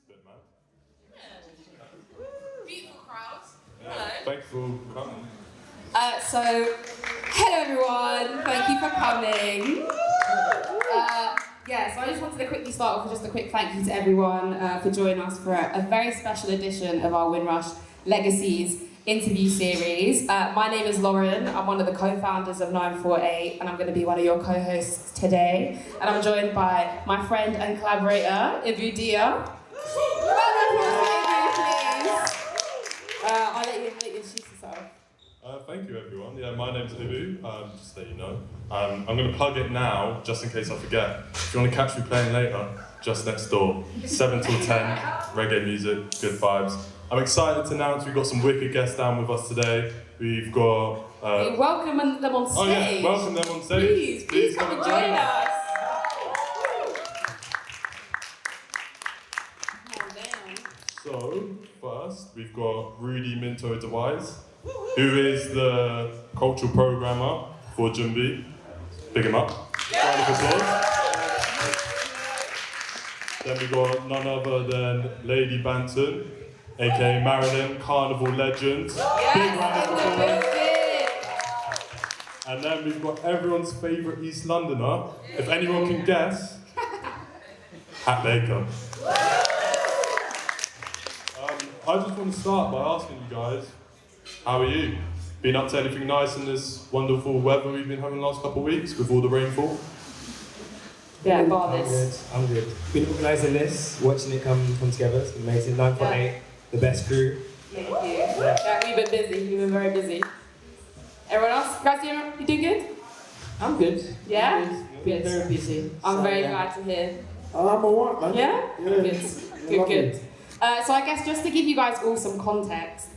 bit mad. Beautiful crowd. Yeah, thanks for coming. Hello everyone, thank you for coming. So I just wanted to quickly start off with just a quick thank you to everyone for joining us for a very special edition of our Windrush Legacies interview series. My name is Lauren, I'm one of the co-founders of 948 and I'm going to be one of your co-hosts today. And I'm joined by my friend and collaborator, Ibou Dia. I'll let you introduce yourself. Thank you, everyone. Yeah, my name's Ibou, just so you know. I'm going to plug it now, just in case I forget. If you want to catch me playing later, just next door. 7 till 10, reggae music, good vibes. I'm excited to announce we've got some wicked guests down with us today. We've got... welcome them on stage. Oh yeah, welcome them on stage. Please come and join us. So, first, we've got Rudi Minto De Wijs, who is the cultural programmer for Jumbi. Big him up. Round of applause. Then we've got none other than Lady Banton, aka Marilyn, Carnival legend. Big round of applause. And then we've got everyone's favourite East Londoner, if anyone can guess, Hak Baker. I just want to start by asking you guys, how are you? Been up to anything nice in this wonderful weather we've been having the last couple of weeks with all the rainfall? Yeah, bar this. I'm good. Been organising this, watching it come together. It's been amazing. 948, the best crew. Thank you. Yeah, we've been busy. We've been very busy. Everyone else? Guys, you doing good? I'm good. Yeah? Good. Very busy. I'm very glad to hear. I'm alright, man. Yeah? Yeah. Good. So I guess just to give you guys all some context,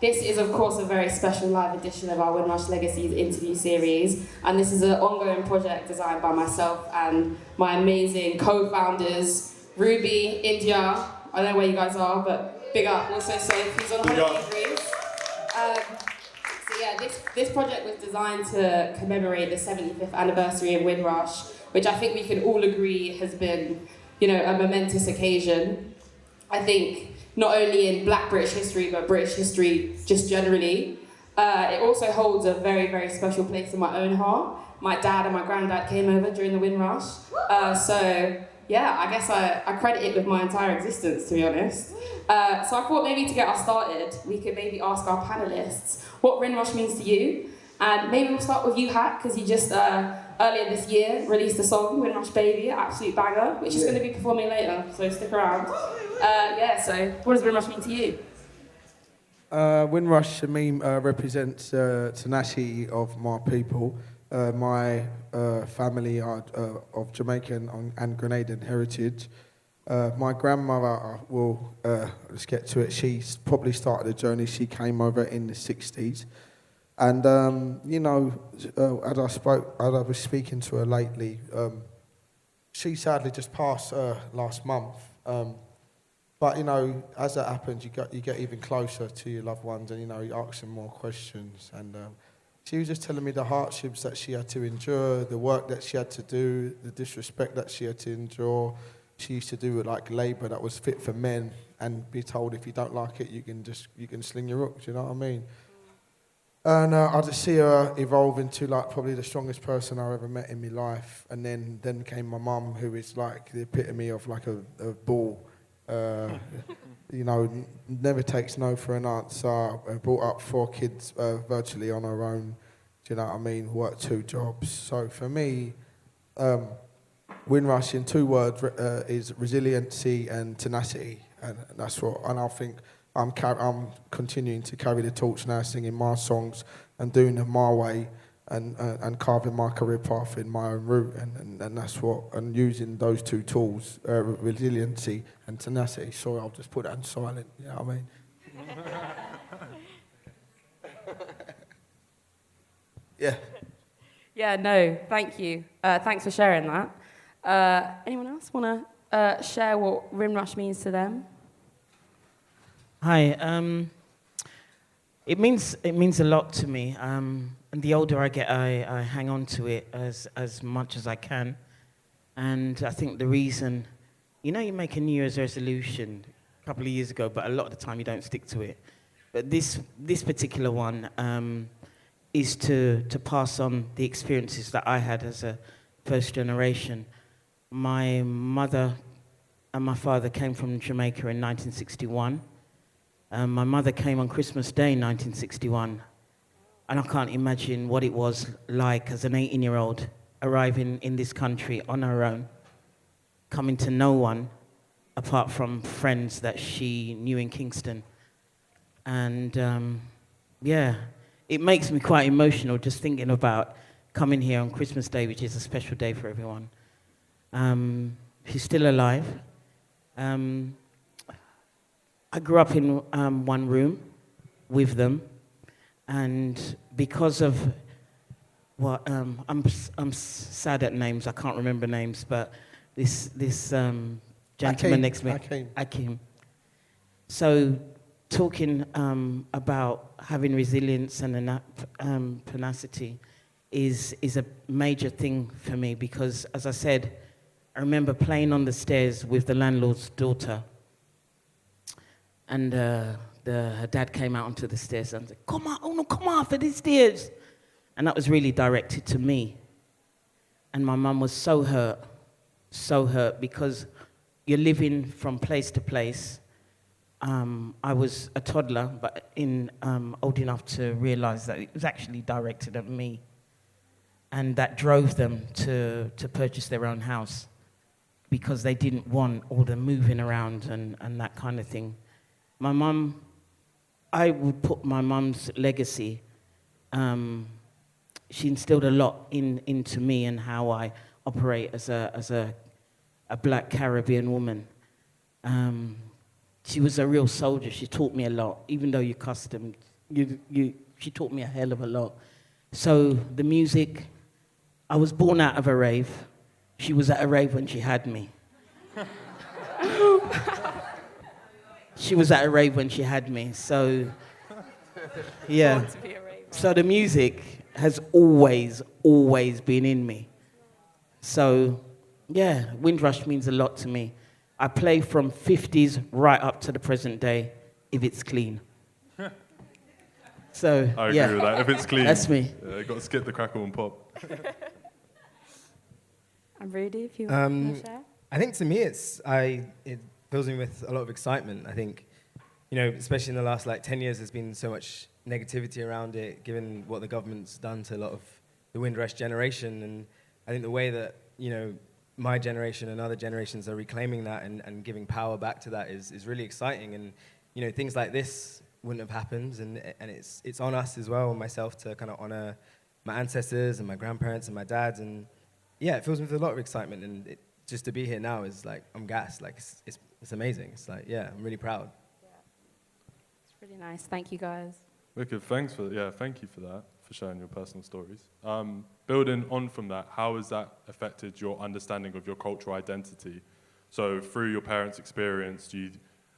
this is of course a very special live edition of our Windrush Legacies interview series, and this is an ongoing project designed by myself and my amazing co-founders, Ruby, India, I don't know where you guys are, but big up, also safe, he's on holiday Greece. This project was designed to commemorate the 75th anniversary of Windrush, which I think we can all agree has been, a momentous occasion. I think not only in Black British history, but British history just generally. It also holds a very, very special place in my own heart. My dad and my granddad came over during the Windrush. I guess I credit it with my entire existence, to be honest. So I thought maybe to get us started, we could maybe ask our panellists what Windrush means to you. And maybe we'll start with you, Hak, because you just earlier this year released a song, Windrush Baby, an absolute banger, which is going to be performing later, so stick around. So what does Windrush mean to you? Windrush to me represents tenacity of my people. My family are of Jamaican and Grenadian heritage. My grandmother will, let's get to it, she probably started the journey, she came over in the 60s. And, as I was speaking to her lately, she sadly just passed last month. But, as that happens, you get even closer to your loved ones and, you ask them more questions. And she was just telling me the hardships that she had to endure, the work that she had to do, the disrespect that she had to endure. She used to do labour that was fit for men and be told if you don't like it, you can sling your hooks, you know what I mean? And I just see her evolve into probably the strongest person I ever met in my life. And then came my mum, who is the epitome of a bull. Never takes no for an answer. Brought up 4 kids virtually on her own. Do you know what I mean? Worked 2 jobs. So for me, Windrush in 2 words is resiliency and tenacity, and that's what. And I think I'm continuing to carry the torch now, singing my songs and doing them my way, and carving my career path in my own route, and that's what. And using those 2 tools, resiliency and tenacity. Sorry, I'll just put that in silent. You know what I mean? Yeah. Yeah, no, thank you. Thanks for sharing that. Anyone else want to share what Windrush means to them? Hi. It means a lot to me. And the older I get, I hang on to it as much as I can. And I think the reason you know, you make a New Year's resolution a couple of years ago, but a lot of the time you don't stick to it. But this particular one is to pass on the experiences that I had as a first generation. My mother and my father came from Jamaica in 1961. My mother came on Christmas Day in 1961. And I can't imagine what it was like as an 18-year-old arriving in this country on her own, coming to no one apart from friends that she knew in Kingston. And yeah, it makes me quite emotional just thinking about coming here on Christmas Day, which is a special day for everyone. She's still alive. I grew up in one room with them. And because of what, I'm sad at names, I can't remember names, but this gentleman next to me, Akim. So talking about having resilience and tenacity is a major thing for me because, as I said, I remember playing on the stairs with the landlord's daughter, and her dad came out onto the stairs and said, "Come on, oh no, come on for these stairs," and that was really directed to me. And my mum was so hurt because you're living from place to place. I was a toddler, but old enough to realize that it was actually directed at me, and that drove them to purchase their own house because they didn't want all the moving around and that kind of thing. My mum, I would put my mum's legacy. She instilled a lot into me and how I operate as a Black Caribbean woman. She was a real soldier. She taught me a lot, even though you're customed. She taught me a hell of a lot. So the music, I was born out of a rave. She was at a rave when she had me. She was at a rave when she had me, so yeah. So the music has always been in me. So yeah, Windrush means a lot to me. I play from 50s right up to the present day, if it's clean. So I agree with that. If it's clean, that's me. You got to skip the crackle and pop. I'm Rudi, if you want to share. I think to me, it fills me with a lot of excitement. I think, especially in the last 10 years, there's been so much negativity around it, given what the government's done to a lot of the Windrush generation. And I think the way that, my generation and other generations are reclaiming that and giving power back to that is really exciting. And, things like this wouldn't have happened. And it's on us as well, myself, to kind of honor my ancestors and my grandparents and my dads. And yeah, it fills me with a lot of excitement. And just to be here now is I'm gassed. It's amazing. It's I'm really proud. Yeah. It's really nice. Thank you, guys. Wicked, thank you for that, for sharing your personal stories. Building on from that, how has that affected your understanding of your cultural identity? So through your parents' experience,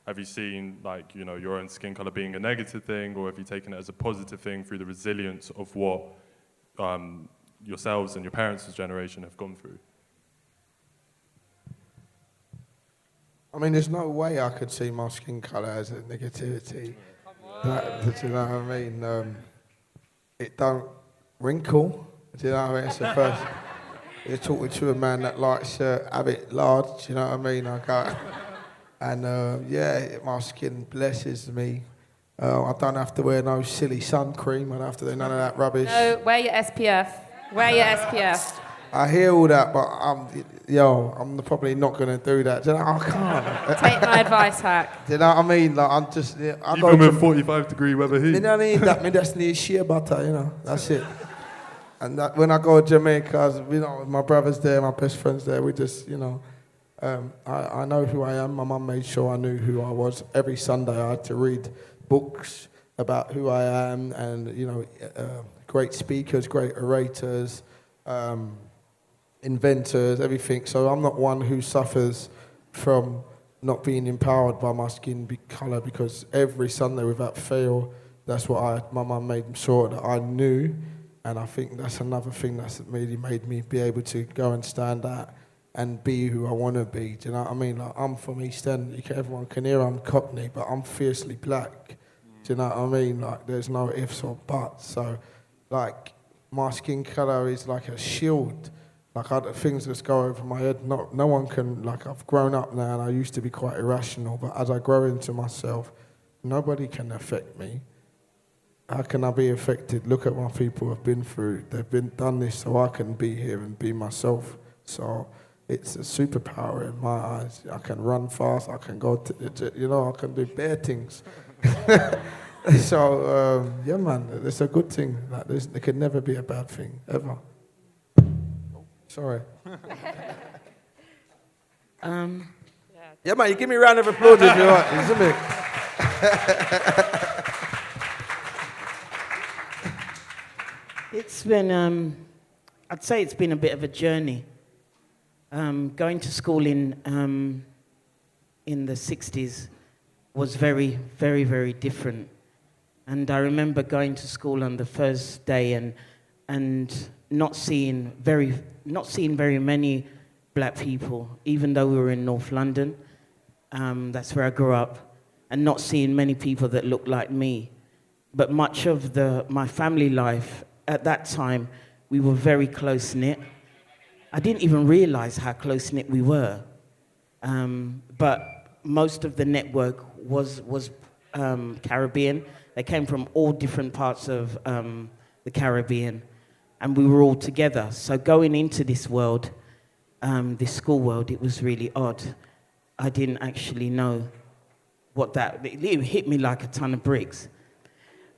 have you seen your own skin color being a negative thing, or have you taken it as a positive thing through the resilience of what yourselves and your parents' generation have gone through? I mean, there's no way I could see my skin colour as a negativity. Do you know what I mean? It don't wrinkle. Do you know what I mean? It's the first. You're talking to a man that likes to have it large. Do you know what I mean? My skin blesses me. I don't have to wear no silly sun cream. I don't have to do none of that rubbish. No, wear your SPF. Wear your SPF. I hear all that, but I'm probably not going to do that. Do you know, I can't. Take my advice, Hak. Do you know what I mean? I'm just. I Even with 45-degree weather heat. You know what I mean? That's near shea butter. That's it. And when I go to Jamaica, my brother's there, my best friend's there. We just, I know who I am. My mum made sure I knew who I was. Every Sunday I had to read books about who I am, and great speakers, great orators. Inventors, everything. So I'm not one who suffers from not being empowered by my skin colour, because every Sunday without fail, that's what my mum made sure that I knew. And I think that's another thing that's really made me be able to go and stand out and be who I want to be. Do you know what I mean? Like, I'm from East End. Everyone can hear I'm Cockney, but I'm fiercely black. Do you know what I mean? Like, there's no ifs or buts. So, like, my skin colour is like a shield. Like, things just go over my head. No one can, like, I've grown up now and I used to be quite irrational, but as I grow into myself, nobody can affect me. How can I be affected? Look at what people have been through. They've done this so I can be here and be myself. So it's a superpower in my eyes. I can run fast. I can go I can do bare things. So, yeah, man, it's a good thing. Like, there can never be a bad thing, ever. Sorry. Yeah, man, you give me a round of applause if you want, isn't it? It's been, I'd say it's been a bit of a journey. Going to school in the 60s was very, very, very different. And I remember going to school on the first day and not seeing very many black people, even though we were in North London. That's where I grew up, and not seeing many people that looked like me. But much of my family life at that time, we were very close-knit. I didn't even realize how close-knit we were. But most of the network was Caribbean. They came from all different parts of the Caribbean, and we were all together. So going into this world, this school world, it was really odd. I didn't actually know it hit me like a ton of bricks.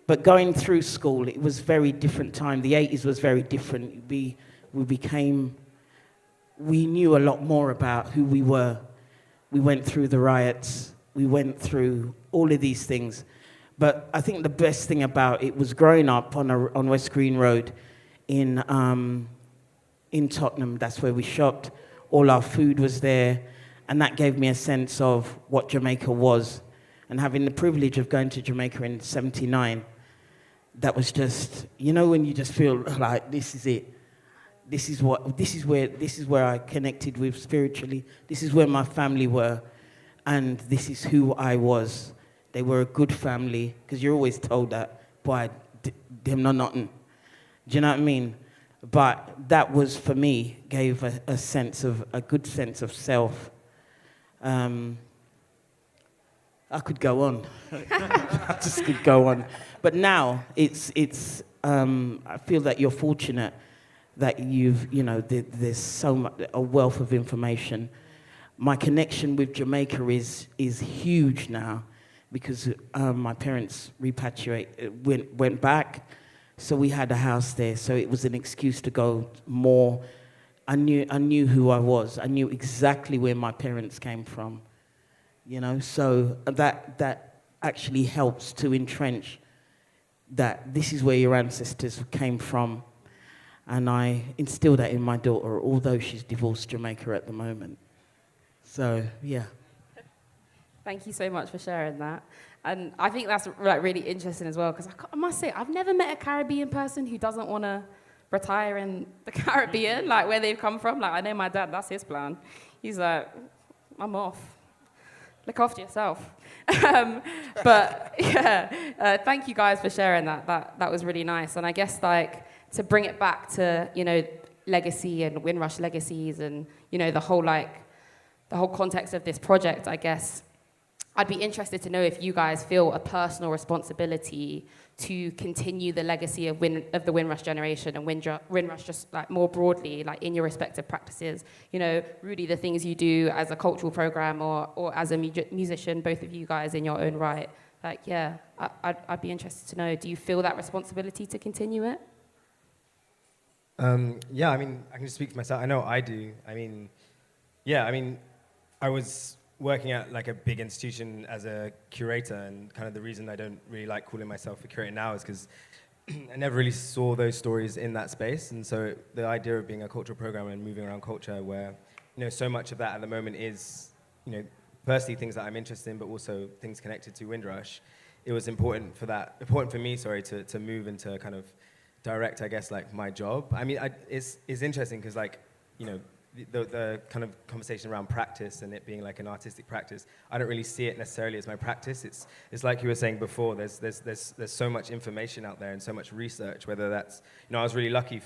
But going through school, it was very different time. The 80s was very different. We knew a lot more about who we were. We went through the riots. We went through all of these things. But I think the best thing about it was growing up on West Green Road in Tottenham. That's where we shopped. All our food was there. And that gave me a sense of what Jamaica was. And having the privilege of going to Jamaica in '79, that was just, when you just feel like this is it. This is where I connected with spiritually. This is where my family were. And this is who I was. They were a good family, because you're always told that, boy, them not nothing. Do you know what I mean? But that was, for me, gave a good sense of self. I could go on. I just could go on. But now it's. I feel that you're fortunate that there's so much, a wealth of information. My connection with Jamaica is huge now, because my parents went back, so we had a house there. So it was an excuse to go more. I knew who I was. I knew exactly where my parents came from. So that actually helps to entrench that this is where your ancestors came from. And I instill that in my daughter, although she's divorced Jamaica at the moment. So, yeah. Thank you so much for sharing that. And I think that's really interesting as well, because I must say, I've never met a Caribbean person who doesn't want to retire in the Caribbean, like where they've come from. Like, I know my dad, that's his plan. He's like, I'm off. Look after yourself. But yeah, thank you guys for sharing that. That was really nice. And I guess to bring it back to, legacy and Windrush Legacies and, the whole context of this project, I guess, I'd be interested to know if you guys feel a personal responsibility to continue the legacy of the Windrush generation and Windrush just more broadly, in your respective practices. Rudi, the things you do as a cultural program or as a musician, both of you guys in your own right. I'd be interested to know, do you feel that responsibility to continue it? Yeah, I can just speak for myself. I know I do. I was working at a big institution as a curator, and kind of the reason I don't really like calling myself a curator now is because I never really saw those stories in that space. And so the idea of being a cultural programmer and moving around culture where, so much of that at the moment is, firstly things that I'm interested in, but also things connected to Windrush. It was important for me, to move and to kind of direct, I guess, my job. It's interesting because, the kind of conversation around practice and it being like an artistic practice, I don't really see it necessarily as my practice. It's like you were saying before, there's so much information out there and so much research, whether that's, I was really lucky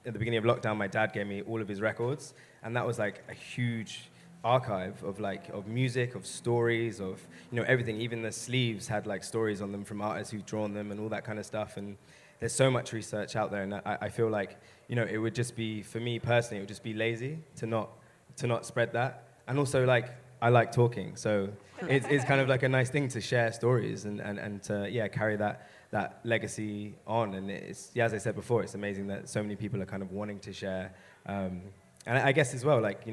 at the beginning of lockdown, my dad gave me all of his records, and that was like a huge archive of music, of stories, of, everything. Even the sleeves had like stories on them from artists who've drawn them and all that kind of stuff. And there's so much research out there, and I feel like, it would just be, for me personally, it would just be lazy to not spread that. And also, like, I like talking, so it's kind of like a nice thing to share stories and to, carry that legacy on. And it's, as I said before, it's amazing that so many people are kind of wanting to share. And I guess as well, like,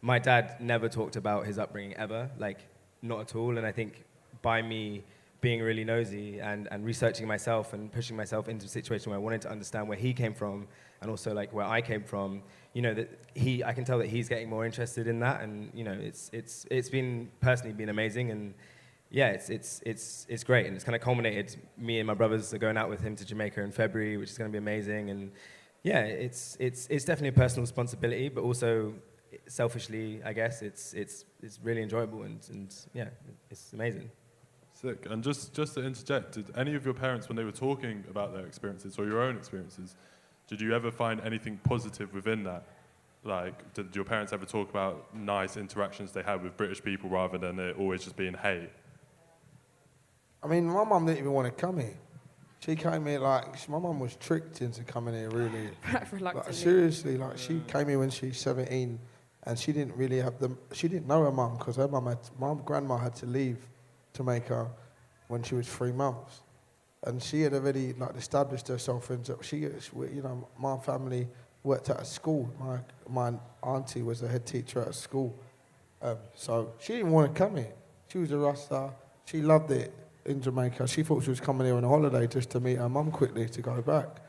my dad never talked about his upbringing ever, like, not at all. And I think by me being really nosy and researching myself and pushing myself into a situation where I wanted to understand where he came from and also like where I came from, that I can tell that he's getting more interested in that, and it's been personally been amazing, and it's great, and it's kind of culminated. Me and my brothers are going out with him to Jamaica in February, which is going to be amazing, and it's definitely a personal responsibility, but also selfishly, I guess it's really enjoyable, and it's amazing. Sick. And just to interject, did any of your parents, when they were talking about their experiences or your own experiences, did you ever find anything positive within that? Like, did your parents ever talk about nice interactions they had with British people rather than it always just being hate? I mean, my mum didn't even want to come here. She came here my mum was tricked into coming here, really. Like, seriously, like, she came here when she was 17, and she didn't really she didn't know her mum, because my grandma had to leave Jamaica when she was 3 months. And she had already, like, established herself, and my family worked at a school. My auntie was the head teacher at a school. So she didn't want to come here. She was a Rasta. She loved it in Jamaica. She thought she was coming here on a holiday just to meet her mum quickly to go back.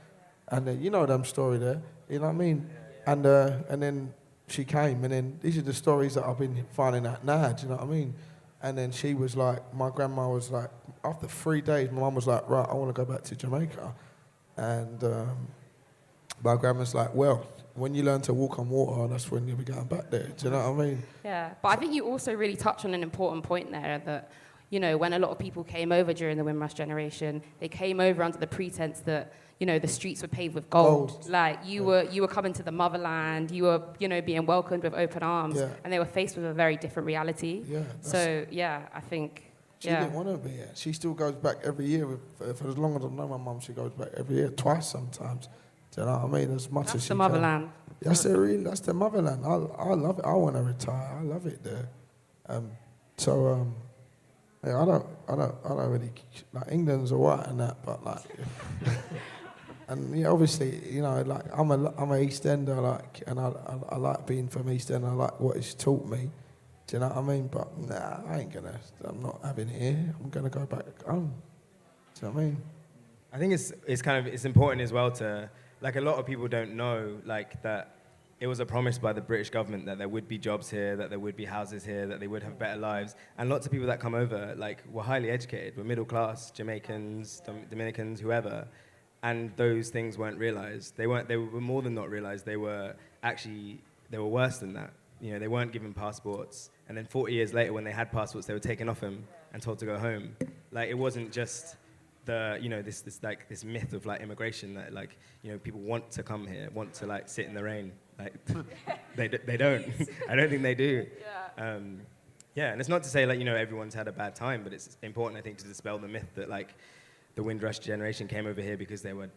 And them story there, you know what I mean? And then she came, and then these are the stories that I've been finding out now, do you know what I mean? And then she was like, my grandma was like, after 3 days, my mum was like, right, I want to go back to Jamaica. And my grandma's like, well, when you learn to walk on water, that's when you'll be going back there. Do you know what I mean? Yeah, but I think you also really touched on an important point there that, when a lot of people came over during the Windrush generation, they came over under the pretense that, the streets were paved with gold. Like, you were coming to the motherland, you were, being welcomed with open arms, and they were faced with a very different reality. Yeah. So, I think... She didn't want to be here. She still goes back every year. For as long as I've known my mum, she goes back every year, twice sometimes. Do you know what I mean? As much as she can. That's the motherland. That's the motherland. I love it. I want to retire. I love it there. I don't really like England's alright and that, but like, and obviously, like I'm a East Ender, like, and I like being from East End. I like what it's taught me. Do you know what I mean? But nah, I'm not having it here. I'm gonna go back home. Do you know what I mean? I think it's important as well to, like, a lot of people don't know, like, that it was a promise by the British government that there would be jobs here, that there would be houses here, that they would have better lives. And lots of people that come over, like, were highly educated, were middle class, Jamaicans, Dominicans, whoever. And those things weren't realized. They were more than not realized. They were worse than that. They weren't given passports. And then 40 years later, when they had passports, they were taken off them and told to go home. Like, it wasn't just this myth of, like, immigration that, like, people want to come here, want to, like, sit in the rain. Like, they don't. I don't think they do. Yeah. And it's not to say, like, everyone's had a bad time, but it's important, I think, to dispel the myth that, like, the Windrush generation came over here because they were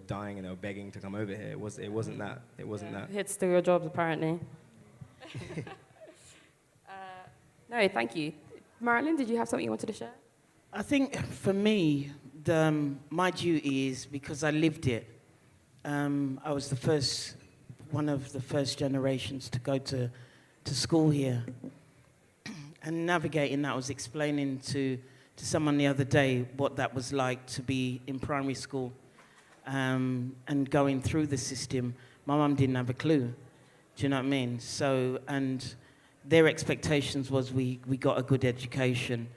dying and they were begging to come over here. It wasn't that. It wasn't that. Hit steal your jobs, apparently. No, thank you. Marilyn, did you have something you wanted to share? I think for me, my duty is because I lived it. I was one of the first generations to go to school here. And navigating that, I was explaining to someone the other day what that was like to be in primary school and going through the system. My mum didn't have a clue. Do you know what I mean? So, and their expectations was we got a good education,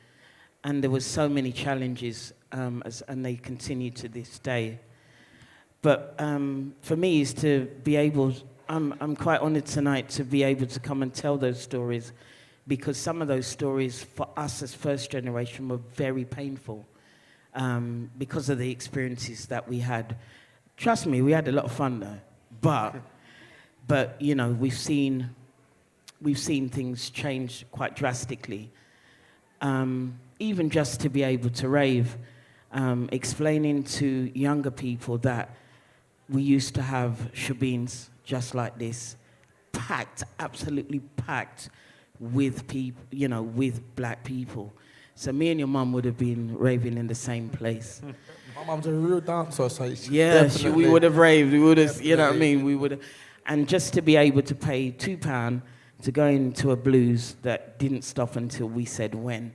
and there was so many challenges, and they continue to this day. But for me, is to be able I'm quite honoured tonight to be able to come and tell those stories, because some of those stories for us as first generation were very painful because of the experiences that we had. Trust me, we had a lot of fun though, but you know, we've seen things change quite drastically. Even just to be able to rave, explaining to younger people that we used to have shebeens just like this, packed, absolutely packed with people, you know, with black people. So me and your mum would have been raving in the same place. My mum's a real dancer, so we would have raved. We would have, you know what I mean? We would have. And just to be able to pay £2 to go into a blues that didn't stop until we said when,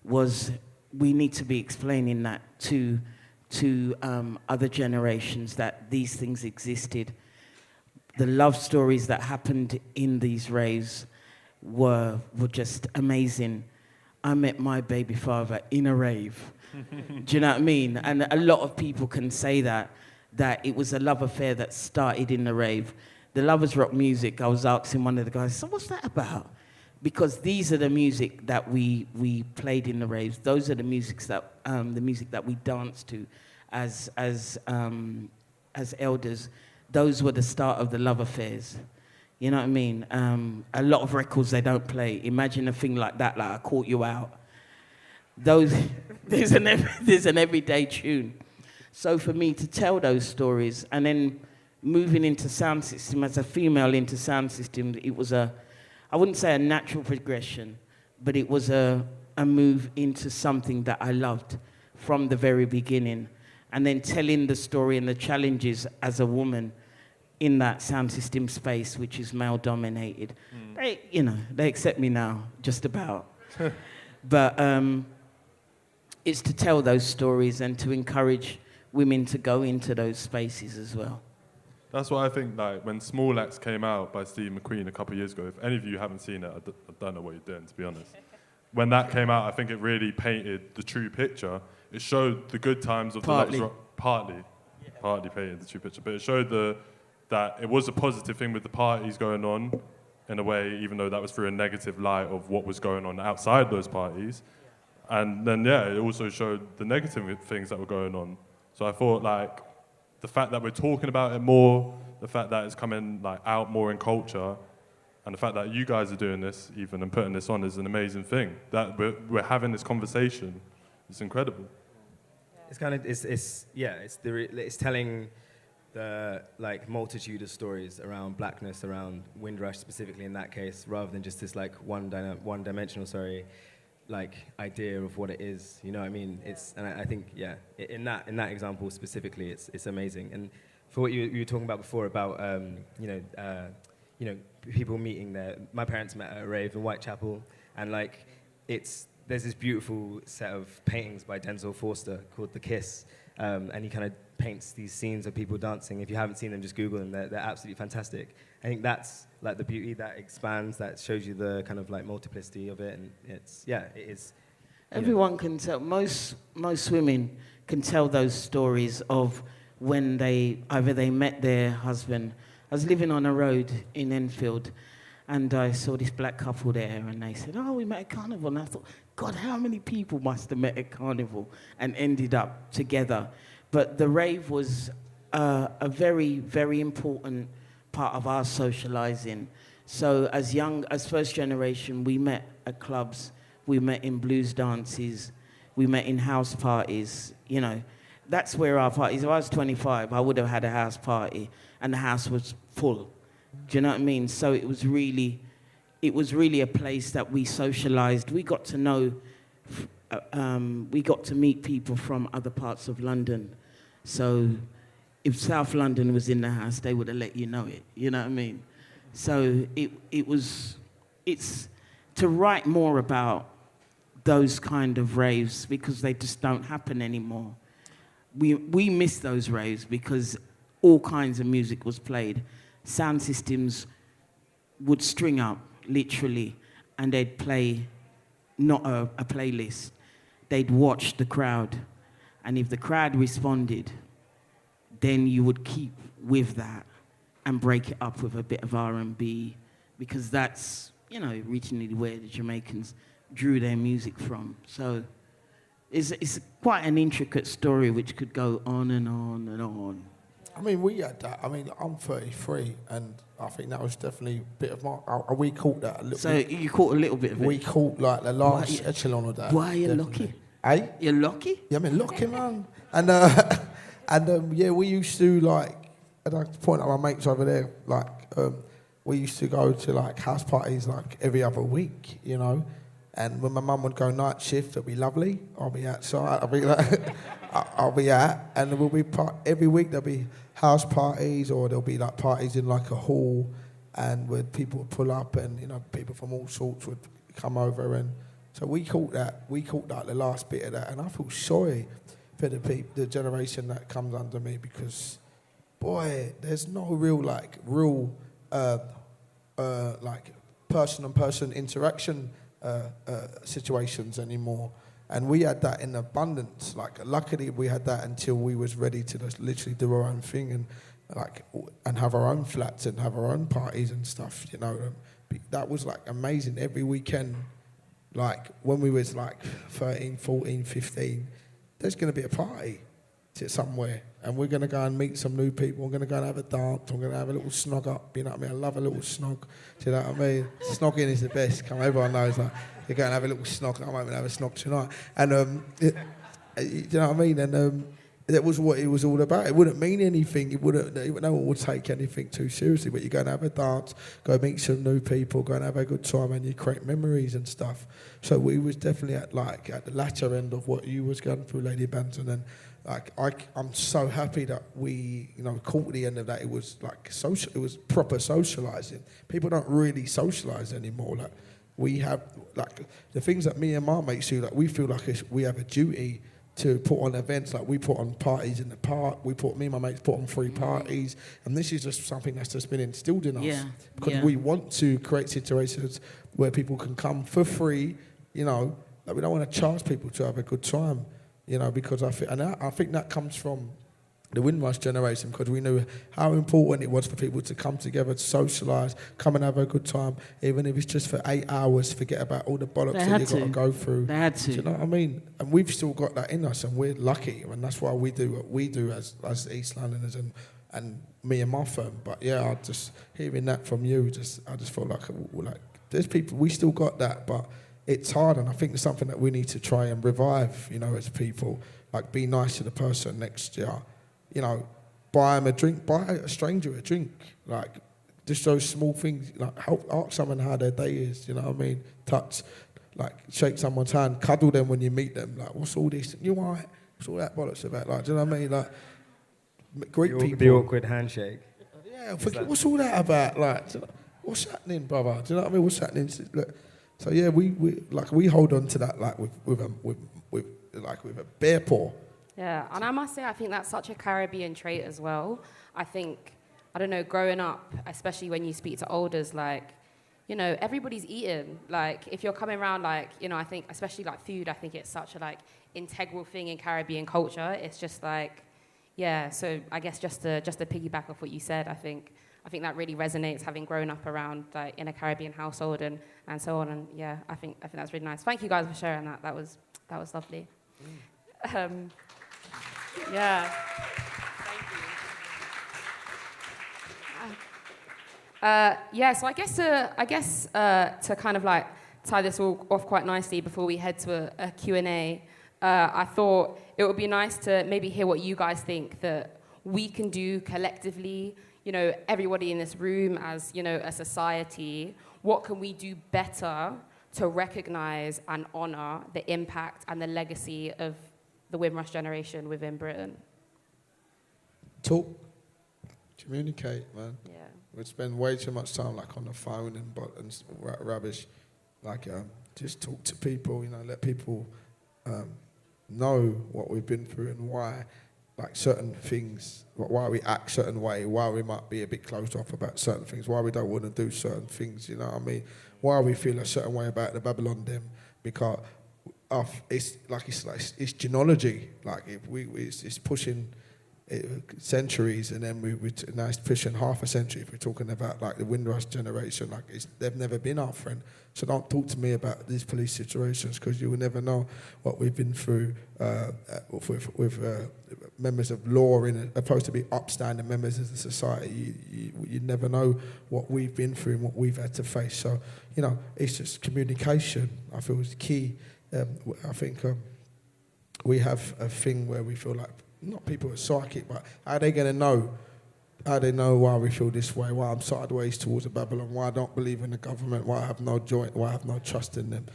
we need to be explaining that to other generations, that these things existed. The love stories that happened in these raves were just amazing. I met my baby father in a rave. Do you know what I mean? And a lot of people can say that it was a love affair that started in the rave. The Lovers Rock music, I was asking one of the guys, so what's that about? Because these are the music that we played in the raves. Those are the music that we danced to as elders. Those were the start of the love affairs. You know what I mean? A lot of records they don't play. Imagine a thing like that, like I Caught You Out. There's an everyday tune. So for me to tell those stories, and then moving into sound system as a female into sound system, it was I wouldn't say a natural progression, but it was a move into something that I loved from the very beginning. And then telling the story and the challenges as a woman in that sound system space, which is male dominated. They accept me now, just about. But it's to tell those stories and to encourage women to go into those spaces as well. That's why I think, like, when Small Axe came out by Steve McQueen a couple of years ago, if any of you haven't seen it, I don't know what you're doing, to be honest. When that came out, I think it really painted the true picture. It showed the good times of the Lovers Rock. Partly painted the true picture, but it showed that it was a positive thing with the parties going on, in a way, even though that was through a negative light of what was going on outside those parties. And then, it also showed the negative things that were going on. So I thought, like, the fact that we're talking about it more, the fact that it's coming out more in culture, and the fact that you guys are doing this even and putting this on is an amazing thing. That we're having this conversation, it's incredible. It's kind of it's telling the multitude of stories around blackness, around Windrush specifically in that case, rather than just this one-dimensional idea of what it is. You know what I mean? I think in that example specifically, it's amazing. And for what you were talking about before about people meeting my parents met at a rave in Whitechapel, and there's this beautiful set of paintings by Denzel Forster called The Kiss, and he kind of paints these scenes of people dancing. If you haven't seen them, just Google them. They're absolutely fantastic. I think that's the beauty that expands, that shows you the kind of multiplicity of it, and it is. Everyone can tell. Most women can tell those stories of when they met their husband. I was living on a road in Enfield, and I saw this black couple there, and they said, "Oh, we met at Carnival." And I thought, God, how many people must have met at Carnival and ended up together? But the rave was a very, very important part of our socializing. So as first generation, we met at clubs, we met in blues dances, we met in house parties. You know, that's where our parties. If I was 25, I would have had a house party, and the house was full. Do you know what I mean? So it was really a place that we socialized. We got to know, we got to meet people from other parts of London. So if South London was in the house, they would have let you know it. You know what I mean? So it's to write more about those kind of raves, because they just don't happen anymore. We miss those raves because all kinds of music was played. Sound systems would string up, literally, and they'd play not a playlist. They'd watch the crowd, and if the crowd responded, then you would keep with that. and break it up with a bit of R&B, because that's, you know, originally where the Jamaicans drew their music from. So it's quite an intricate story which could go on and on and on. I mean, we had that. I mean, I'm 33, and I think that was definitely a bit of we caught that a little bit. So you caught a little bit of it? We caught, like, the last echelon of that. Why are you definitely. lucky? Eh? You're lucky? Yeah, I mean, lucky, man. And, yeah, we used to, like, and I point at my mates over there, like, we used to go to, like, house parties, like, every other week, you know. And when my mum would go night shift, it'd be lovely. I'll be outside. I'll be like, I'll be out, and we'll be every week. There'll be house parties, or there'll be like parties in like a hall, and where people would pull up, and you know, people from all sorts would come over, and so we caught that. We caught like the last bit of that, and I feel sorry for the generation that comes under me, because, boy, there's no real like person-on-person interaction situations anymore, and we had that in abundance. Like, luckily we had that until we was ready to just literally do our own thing and have our own flats and have our own parties and stuff, you know. That was like amazing. Every weekend, like when we was like 13, 14, 15, there's going to be a party somewhere, and we're going to go and meet some new people. We're going to go and have a dance. We're going to have a little snog up, you know what I mean? I love a little snog, do you know what I mean? Snogging is the best. Everyone knows, like, you're going to have a little snog. I might even have a snog tonight. And, do you know what I mean? And that was what it was all about. It wouldn't mean anything. No one would take anything too seriously, but you go and have a dance, go meet some new people, go and have a good time, and you create memories and stuff. So we was definitely at the latter end of what you was going through, Lady Banton, and I'm so happy that we, you know, caught the end of that. It was like social. It was proper socialising. People don't really socialise anymore. Like, we have, like, the things that me and my mates do. Like, we feel like we have a duty to put on events. Like, we put on parties in the park. Me and my mates put on free parties, and this is just something that's just been instilled in us. Because we want to create situations where people can come for free. You know, like, we don't want to charge people to have a good time. You know, because I think that comes from the Windrush generation, because we knew how important it was for people to come together, to socialise, come and have a good time, even if it's just for 8 hours, forget about all the bollocks that you've got to go through. They had to. Do you know what I mean? And we've still got that in us, and we're lucky, and that's why we do what we do as East Londoners and me and my firm. But yeah, I just hearing that from you, I just felt like there's people, we still got that, but it's hard, and I think it's something that we need to try and revive, you know, as people. Like, be nice to the person next year, you know, buy them a drink, buy a stranger a drink, like, just those small things, like, ask someone how their day is, you know what I mean? Touch, like, shake someone's hand, cuddle them when you meet them, like, what's all this? You all right? What's all that bollocks about? Like, do you know what I mean? Like, great people. The awkward handshake. Yeah, what's all that about? Like, what's happening, brother? Do you know what I mean? What's happening? Look, so yeah, we hold on to that like with a bare paw. Yeah, and I must say, I think that's such a Caribbean trait as well. I think, I don't know, growing up, especially when you speak to elders, like, you know, everybody's eating. Like, if you're coming around, like, you know, I think, especially like food, I think it's such a like integral thing in Caribbean culture. It's just like, yeah. So I guess just to piggyback off what you said, I think that really resonates, having grown up around like in a Caribbean household and so on. And yeah, I think that's really nice. Thank you guys for sharing that. That was lovely. Yeah. Thank you. Yeah. So I guess to kind of like tie this all off quite nicely before we head to a Q&A, I thought it would be nice to maybe hear what you guys think that we can do collectively. You know, everybody in this room, as, you know, a society, what can we do better to recognize and honor the impact and the legacy of the Windrush generation within Britain? Talk, communicate, man. Yeah. We spend way too much time like on the phone and rubbish. Like, just talk to people, you know, let people know what we've been through and why. Like certain things, why we act certain way, why we might be a bit closed off about certain things, why we don't want to do certain things, you know what I mean? Why we feel a certain way about the Babylon them, because it's genealogy. Like, if it's pushing centuries, and then now it's pushing half a century. If we're talking about like the Windrush generation, like they've never been our friend. So don't talk to me about these police situations, because you will never know what we've been through with members of law opposed to be upstanding members of the society. You never know what we've been through and what we've had to face. So, it's just communication, I feel, is key. I think we have a thing where we feel like, not people are psychic, but how are they going to know? How they know why we feel this way, why I'm sideways towards Babylon, why I don't believe in the government, why I have no joy, why I have no trust in them.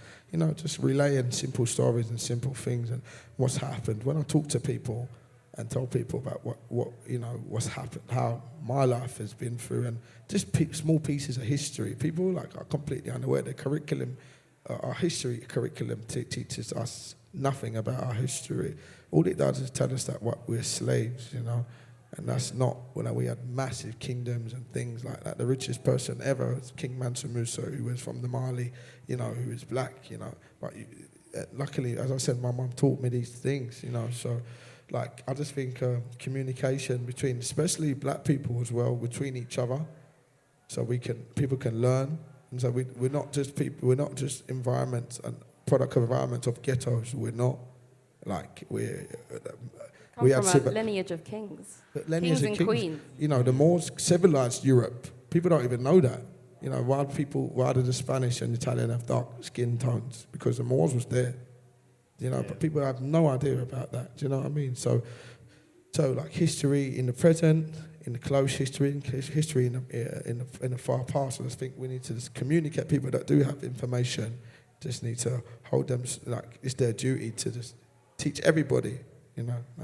Just relaying simple stories and simple things and what's happened. When I talk to people and tell people about what's happened, how my life has been through, and just small pieces of history. People are completely unaware. The curriculum, our history curriculum teaches us nothing about our history. All it does is tell us that we're slaves, And that's not, we had massive kingdoms and things like that. The richest person ever was King Mansa Musa, who was from the Mali, who was black, But luckily, as I said, my mum taught me these things, So, I just think communication between, especially black people as well, between each other, so people can learn. And so we're not just people, we're not just environments and product of environments of ghettos. We're not We have a lineage of kings. Kings and queens. The more civilized Europe, people don't even know that. Why do the Spanish and Italian have dark skin tones? Because the Moors was there. But people have no idea about that. Do you know what I mean? So history in the present, in the close history, history in the far past. I just think we need to just communicate. People that do have information just need to hold them, it's their duty to just teach everybody.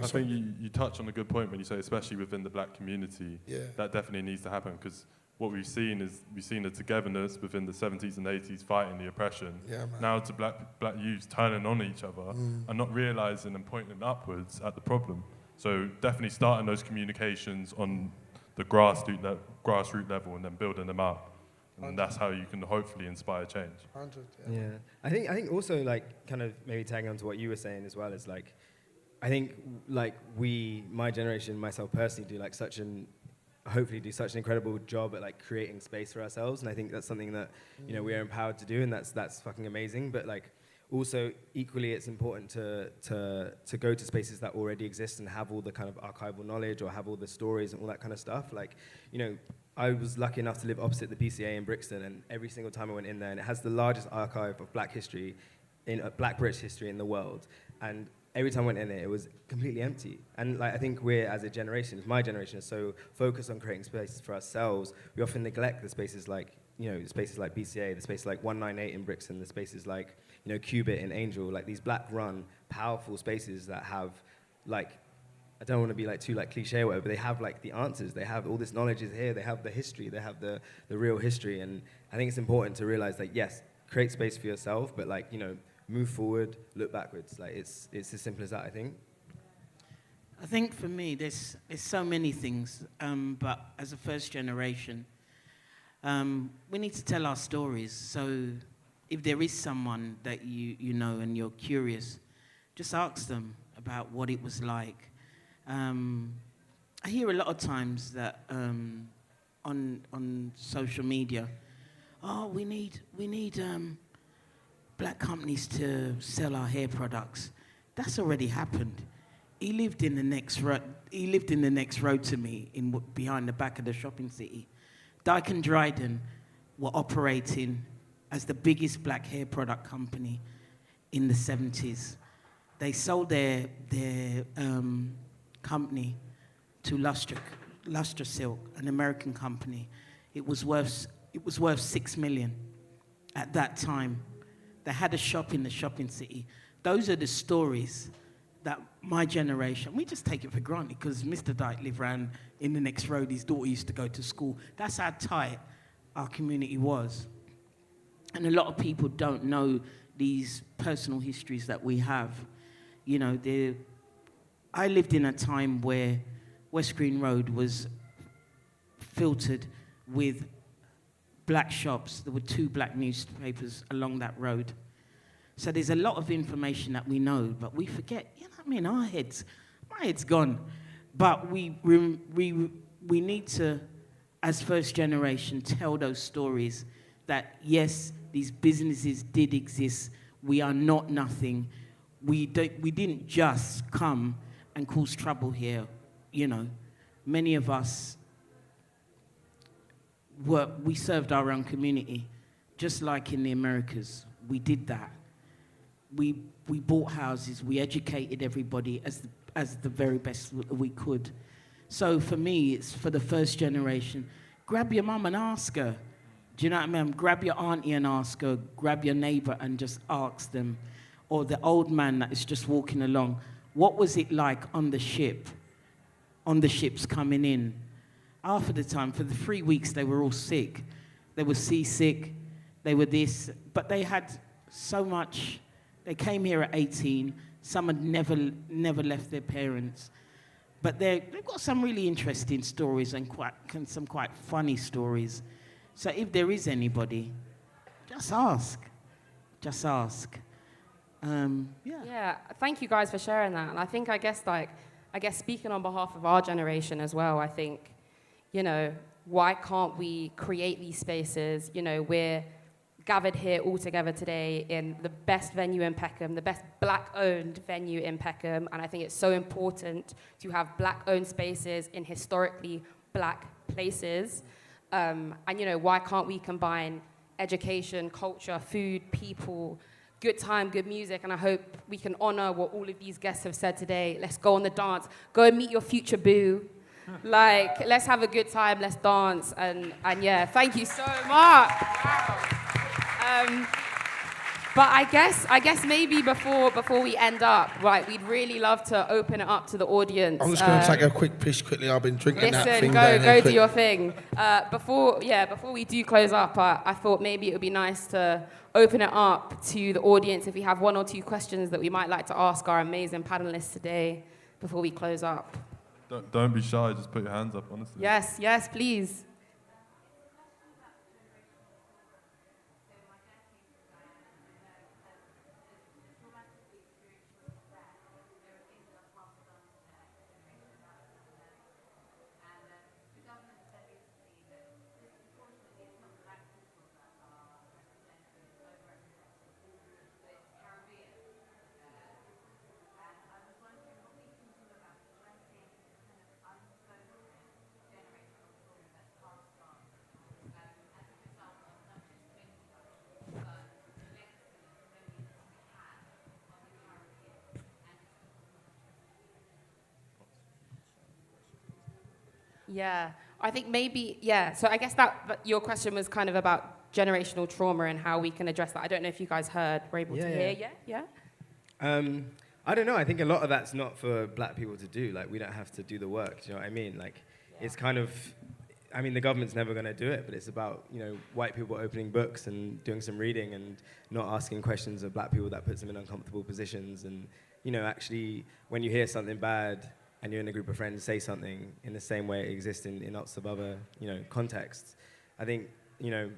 I think you touch on a good point when you say, especially within the black community, that definitely needs to happen, because what we've seen a togetherness within the 70s and 80s fighting the oppression. Now to black youths turning on each other and not realising and pointing upwards at the problem. So definitely starting those communications on the grassroots level and then building them up. And that's how you can hopefully inspire change. 100, yeah. I think also kind of maybe tagging on to what you were saying as well is I think my generation, myself personally, hopefully do such an incredible job at creating space for ourselves, and I think that's something that we are empowered to do, and that's fucking amazing. But also equally, it's important to go to spaces that already exist and have all the kind of archival knowledge or have all the stories and all that kind of stuff. I was lucky enough to live opposite the PCA in Brixton, and every single time I went in there, and it has the largest archive of black history, black British history in the world, and every time I went in there, it was completely empty. And I think we're, as a generation, my generation, is so focused on creating spaces for ourselves, we often neglect the spaces spaces like BCA, the spaces like 198 in Brixton, the spaces like, Cubit in Angel, these black-run, powerful spaces that have, I don't want to be too cliche or whatever, but they have the answers. They have all this knowledge is here. They have the history. They have the real history. And I think it's important to realize yes, create space for yourself, but move forward, look backwards. It's as simple as that, I think. I think for me, there's so many things, but as a first generation, we need to tell our stories. So if there is someone that you know and you're curious, just ask them about what it was like. I hear a lot of times that on social media, we need black companies to sell our hair products. That's already happened. He lived in the next road to me, behind the back of the shopping city. Dyke and Dryden were operating as the biggest black hair product company in the 70s. They sold their company to Lustre Silk, an American company. It was worth $6 million at that time. They had a shop in the shopping city. Those are the stories that my generation, we just take it for granted because Mr. Dyke lived around in the next road. His daughter used to go to school. That's how tight our community was. And a lot of people don't know these personal histories that we have. You know, I lived in a time where West Green Road was filtered with black shops. There were 2 black newspapers along that road. So there's a lot of information that we know, but we forget. You know what I mean? My head's gone. But we need to, as first generation, tell those stories that, yes, these businesses did exist. We are not nothing. We didn't just come and cause trouble here. You know, many of us we served our own community, just like in the Americas. We did that. We bought houses. We educated everybody as the very best we could. So for me, it's for the first generation. Grab your mum and ask her. Do you know what I mean? Grab your auntie and ask her. Grab your neighbor and just ask them. Or the old man that is just walking along. What was it like on the ship? On the ships coming in? Half of the time, for the 3 weeks, they were all sick. They were seasick. They were this. But they had so much. They came here at 18. Some had never left their parents. But they've got some really interesting stories and some quite funny stories. So if there is anybody, just ask. Just ask. Yeah, thank you guys for sharing that. And I guess speaking on behalf of our generation as well, I think, you know, why can't we create these spaces? You know, we're gathered here all together today in the best venue in Peckham, the best black-owned venue in Peckham, and I think it's so important to have black-owned spaces in historically black places. And, you know, why can't we combine education, culture, food, people, good time, good music, and I hope we can honor what all of these guests have said today. Let's go on the dance. Go and meet your future boo. Like, let's have a good time, let's dance, and yeah, thank you so much. Wow. But I guess maybe before we end up, right, we'd really love to open it up to the audience. I'm just going to take a quick piss quickly. I've been drinking that thing. Go do your thing. Before we do close up, I thought maybe it would be nice to open it up to the audience if we have one or two questions that we might like to ask our amazing panelists today before we close up. Don't be shy, just put your hands up, honestly. Yes, please. Yeah, I think maybe, so I guess that your question was kind of about generational trauma and how we can address that. I don't know if you guys were able to hear. Yeah? I don't know. I think a lot of that's not for black people to do. Like, we don't have to do the work. Do you know what I mean? Like, it's kind of, I mean, the government's never going to do it, but it's about, you know, white people opening books and doing some reading and not asking questions of black people that puts them in uncomfortable positions. And, you know, actually, when you hear something bad and you're in a group of friends, say something in the same way it exists in lots of other, you know, contexts. I think, you know,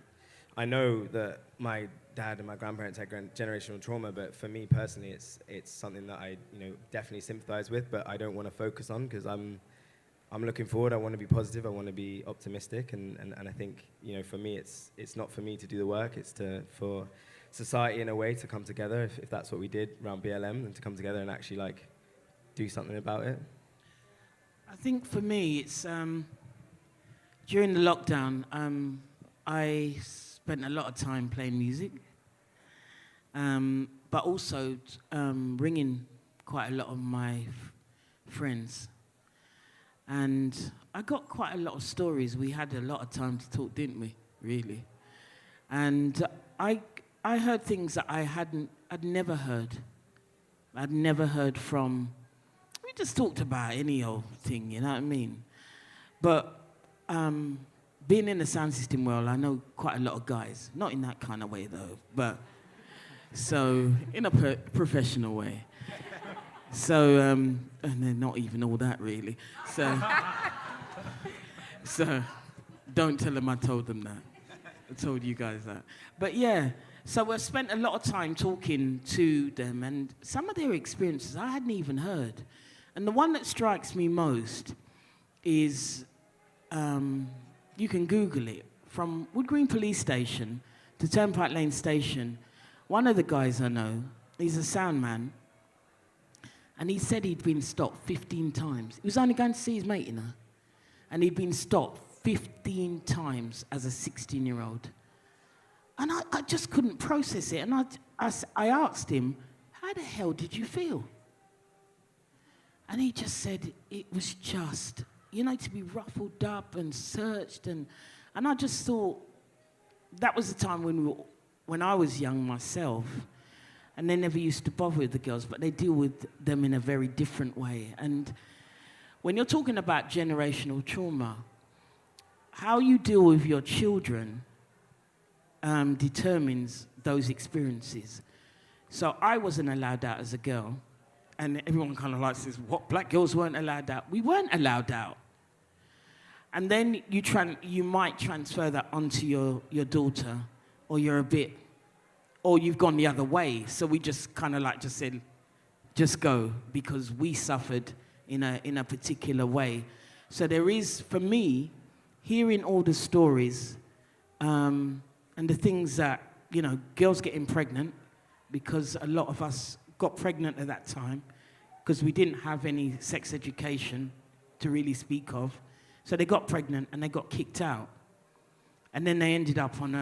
I know that my dad and my grandparents had generational trauma, but for me personally, it's something that I, you know, definitely sympathize with, but I don't want to focus on because I'm looking forward. I want to be positive. I want to be optimistic, and I think, you know, for me, it's not for me to do the work. It's for society in a way to come together, if that's what we did around BLM, and to come together and actually like do something about it. I think for me, it's during the lockdown, I spent a lot of time playing music, but also ringing quite a lot of my friends. And I got quite a lot of stories. We had a lot of time to talk, didn't we, really? And I heard things that I'd never heard. I'd never heard from. We just talked about any old thing, you know what I mean? But being in the sound system world, I know quite a lot of guys. Not in that kind of way, though, but so in a professional way. So, and they're not even all that, really. So don't tell them I told them that. I told you guys that. But yeah, so I spent a lot of time talking to them, and some of their experiences I hadn't even heard. And the one that strikes me most is, you can Google it, from Wood Green Police Station to Turnpike Lane Station. One of the guys I know, he's a sound man, and he said he'd been stopped 15 times. He was only going to see his mate, you know, and he'd been stopped 15 times as a 16-year-old. And I just couldn't process it. And I asked him, how the hell did you feel? And he just said it was just, you know, to be ruffled up and searched. And I just thought that was the time when I was young myself. And they never used to bother with the girls, but they deal with them in a very different way. And when you're talking about generational trauma, how you deal with your children determines those experiences. So I wasn't allowed out as a girl, and everyone kind of like says, what, black girls weren't allowed out? We weren't allowed out. And then you might transfer that onto your daughter, or you're a bit, or you've gone the other way. So we just kind of like just said, just go, because we suffered in a particular way. So there is, for me, hearing all the stories, and the things that, you know, girls getting pregnant, because a lot of us got pregnant at that time, because we didn't have any sex education to really speak of. So they got pregnant and they got kicked out. And then they ended up on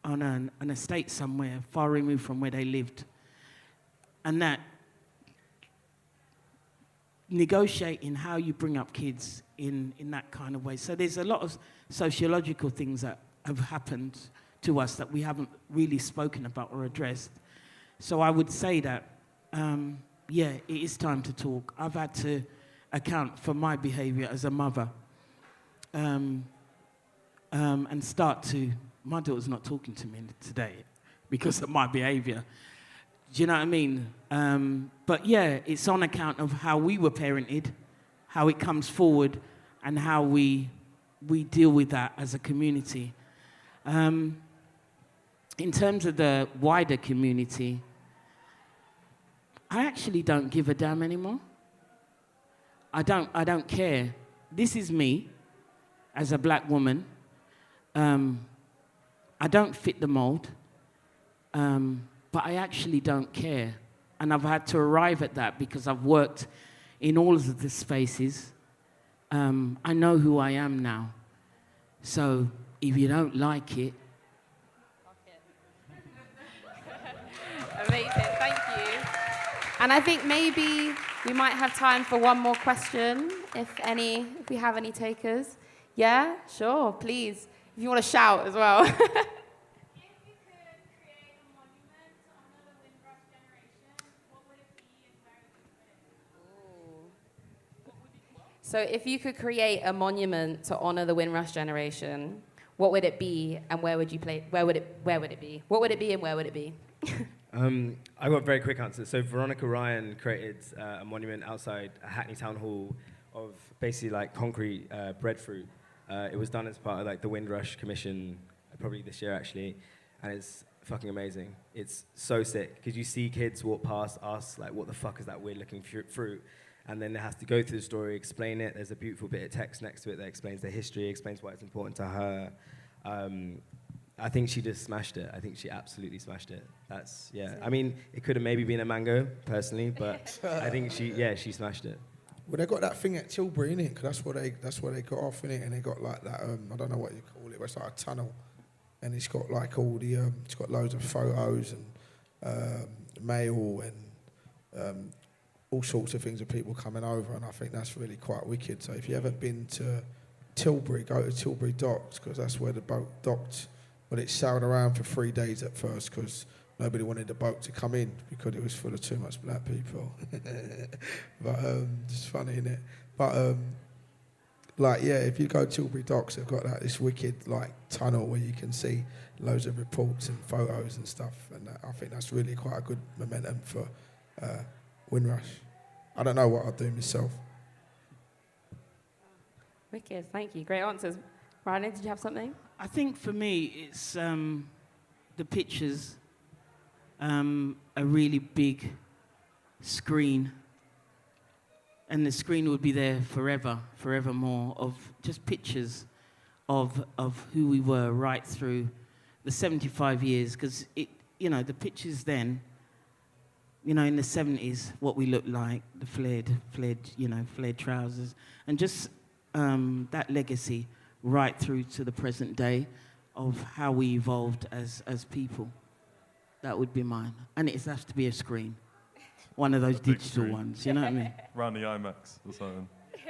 an estate somewhere, far removed from where they lived. And that negotiating how you bring up kids in that kind of way. So there's a lot of sociological things that have happened to us that we haven't really spoken about or addressed. So I would say that, yeah, it is time to talk. I've had to account for my behaviour as a mother, and start to, my daughter's not talking to me today because of my behaviour. Do you know what I mean? But yeah, it's on account of how we were parented, how it comes forward, and how we deal with that as a community. In terms of the wider community, I actually don't give a damn anymore. I don't care. This is me as a black woman. I don't fit the mold, but I actually don't care. And I've had to arrive at that because I've worked in all of the spaces. I know who I am now. So if you don't like it... Amazing, thank you. And I think maybe we might have time for one more question, if we have any takers. Yeah, sure, please. If you want to shout as well. So if you could create a monument to honor the Windrush generation, what would it be and where would you play? Where would it be? What would it be and where would it be? I got a very quick answer. So Veronica Ryan created a monument outside Hackney Town Hall of basically like concrete breadfruit. It was done as part of like the Windrush Commission, probably this year actually, and it's fucking amazing. It's so sick because you see kids walk past us like, what the fuck is that weird looking fruit? And then they have to go through the story, explain it. There's a beautiful bit of text next to it that explains their history, explains why it's important to her. I think she just smashed it. I think she absolutely smashed it. That's, yeah. I mean, it could have maybe been a mango, personally, but I think she smashed it. Well, they got that thing at Tilbury, innit? Because that's where they got off, innit? And they got like that, I don't know what you call it, but it's like a tunnel. And it's got like all the, it's got loads of photos and mail and all sorts of things of people coming over. And I think that's really quite wicked. So if you haven't been to Tilbury, go to Tilbury Docks, because that's where the boat docked. But it sailed around for 3 days at first because nobody wanted the boat to come in because it was full of too much black people. But it's funny, innit? But like, yeah, if you go to Tilbury Docks, they've got this wicked like tunnel where you can see loads of reports and photos and stuff. And I think that's really quite a good momentum for Windrush. I don't know what I'd do myself. Wicked, thank you. Great answers. Ryan, did you have something? I think for me, it's the pictures, a really big screen and the screen would be there forevermore, of just pictures of who we were right through the 75 years, because the pictures then, in the 70s, what we looked like, the flared trousers, and just that legacy right through to the present day of how we evolved as people. That would be mine. And it has to be a screen. One of those digital ones, you know what I mean? Around the IMAX or something.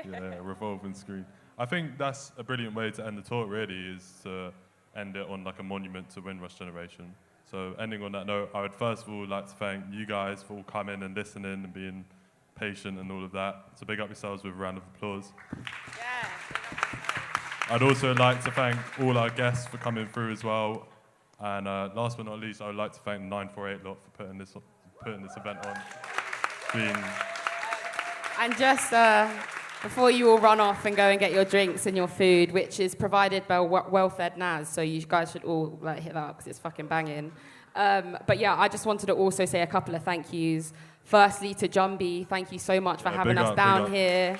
Yeah, revolving screen. I think that's a brilliant way to end the talk, really, is to end it on like a monument to Windrush generation. So ending on that note, I would first of all like to thank you guys for all coming and listening and being patient and all of that. So big up yourselves with a round of applause. Yeah. I'd also like to thank all our guests for coming through as well. And last but not least, I would like to thank the 948 lot for putting this event on. And just before you all run off and go and get your drinks and your food, which is provided by Well-Fed Naz, so you guys should all hit that up because it's fucking banging. But yeah, I just wanted to also say a couple of thank yous. Firstly, to Jumbi, thank you so much for having us down here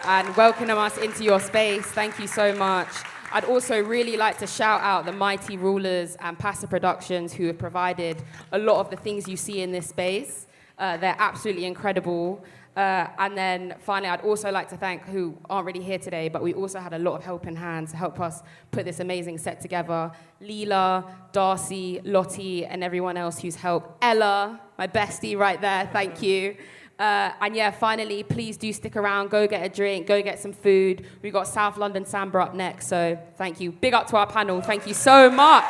and welcoming us into your space. Thank you so much. I'd also really like to shout out the Mighty Rulers and Pasta Productions who have provided a lot of the things you see in this space. They're absolutely incredible. And then finally, I'd also like to thank who aren't really here today, but we also had a lot of helping hands to help us put this amazing set together. Leela, Darcy, Lottie, and everyone else who's helped. Ella, my bestie right there, thank you. And yeah, finally, please do stick around, go get a drink, go get some food. We've got South London Samba up next, so thank you. Big up to our panel, thank you so much.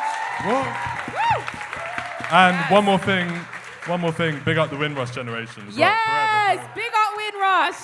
And one more thing, big up the Windrush generation as well. Yes, big up Windrush.